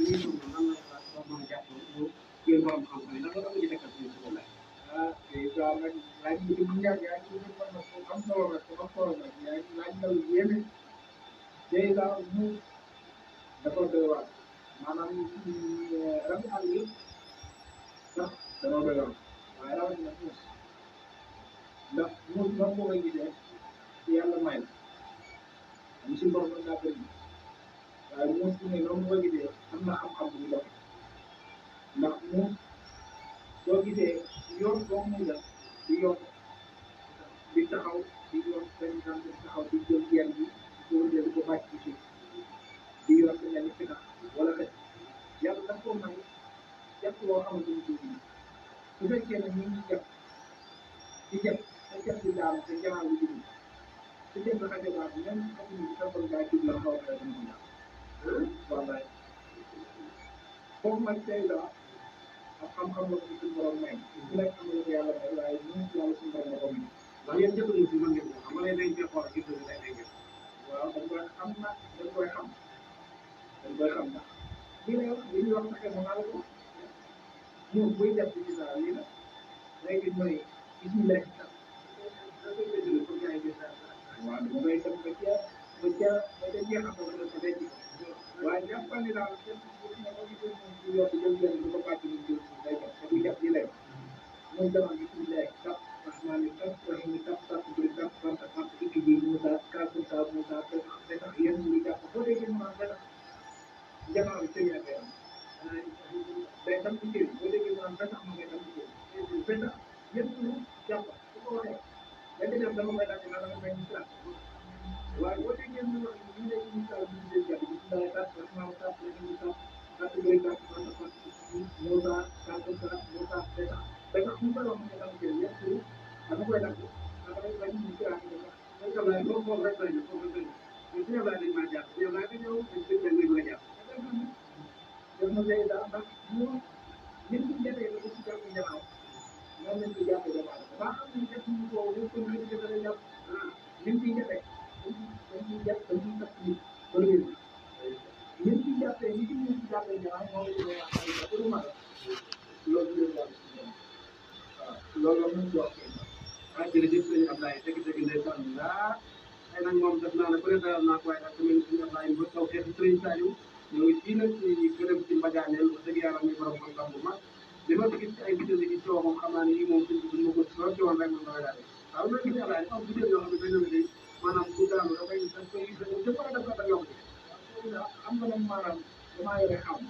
ñuy dund nan la war mën a jàpp ñu yéen borom xam-xam yi nan la am ci nekkal ci suñu laaj. ah dèjà nag laaj bi bu ñàkk yaa ngi ci mën na ko am solo nag ko am solo nag yaa ngi laaj nga lu yéeme dèjà mu dafa doy waar maanaam rabi àll yëpp sax dama doy waar waaye rawatina muus ndax muus noonu moo koy gisee yàlla may la am si borom mën naa bëri waaye muus bi ne noonu moo koy gisee am na xam-xam bu ñu dox ndax muus soo gisee yoon boo muy def di yokk di taxaw di yor benn tànk di taxaw di jël yenn bi di ko wëndeel di ko bàcc ci suuf di yor sa mel ni pitax wala xet yàlla daf koo may jàpp loo xamante ni suuf yi su fekkee ne ñu ngi jàpp ci jàpp sa jàpp bi daal sa jamaa bi dugg su jàpp ba xasee baax même xamuñu si sa gaa jub la xaw a xew dañ ko jàpp wallaay foofu nag tey la ak xam-xam la ko suñu borom may ku nekk am na ko yàlla may waaye ñun yàlla suñu borom la ko may ndax yéen jëkkañu si mën ngeen ko xam nga lay dañ koy xool gis nga day day gis. waaw dañ koy xam nag dañ koy xam dañ koy xam ndax lii lay wax li ñuy wax sax mën naa la ko ñun buy def ci gis naa lii la léegi mooy gis ñu lekk sax da koy déglu pour gars yi gis naa waaw dama koy dem ba ca ba ca ba ca jeexam ba nga ko denc waaye jàppal ni daal kenn ku ne ko gisee moom ci yokk jël jël du ko bàcc ñu jël suuf day def te buy def lii lay wax moom dama gis ñu lekk sax rahmaani sax rahimi sax sax buri sax banta sax ikki ji Moussa kaasu saa Moussa te tax yéen ñu jàpp boo déggee mu naan tax jamono bi tëjee ak yaram day dem ci kër boo déggee mu naan tax ma ngay dem ci kër tax yéen ñu jàpp su ko waxee da nga dem dama koy dàgg naa dama koy misaal waaye boo déggee mu wax ñu ne misaal bi ñu dee jàpp gis naa tax rahmaani sax rahimi sax sax buri sax banta sax Moussa kaasu saa Moussa te tax fu mu koy wax ne dama koy yëpp dama koy dàgg dama koy bañ ñu ci ànd ak loolu tam laay foofu rek doy na foofu rek doy na mais su yàlla dañ maa jàpp su yàlla dañ ñëw dañ koy dañ bëgg a jàpp. def na tey daal ndax ñu nit ñi defee la ko ci jàpp njanaaw noonu lañ ko jàppee jamono damaa xam ne def ñu ko wër ko ñu defee la jàpp nit ñi defee dañ ciy jàpp dañ ciy tax nit bëri na nit ñi jàppee nit ñi ci jàppee njanaaw moom la ñu wax ay ba pour mën loolu yëpp daal waaw loolu la ñu jox ah jërëjëf sëñ Ablaye dëgg-dëgg ndeysaan ah xëy na moom def naa ne peut être naa ko waaye nag tamit sëñ Ablaye ba taw xeetu sëriñ Saliou ñoo ngi fii nag ci gërëm ci Mbadianeen wax dëgg yàlla muy borom xam-xam bu mag li ma gis ci ay vidéo yi ci moom xam naa ne yii moom suñ ma ko soo ci woon rek man damay daal waaw loolu sëñ Ablaye dafa am vidéo yoo xam ne dañoo ne maanaam bu daanu daf koy daf koy daf ko da yokk xam nga nag maanaam damaa yore xam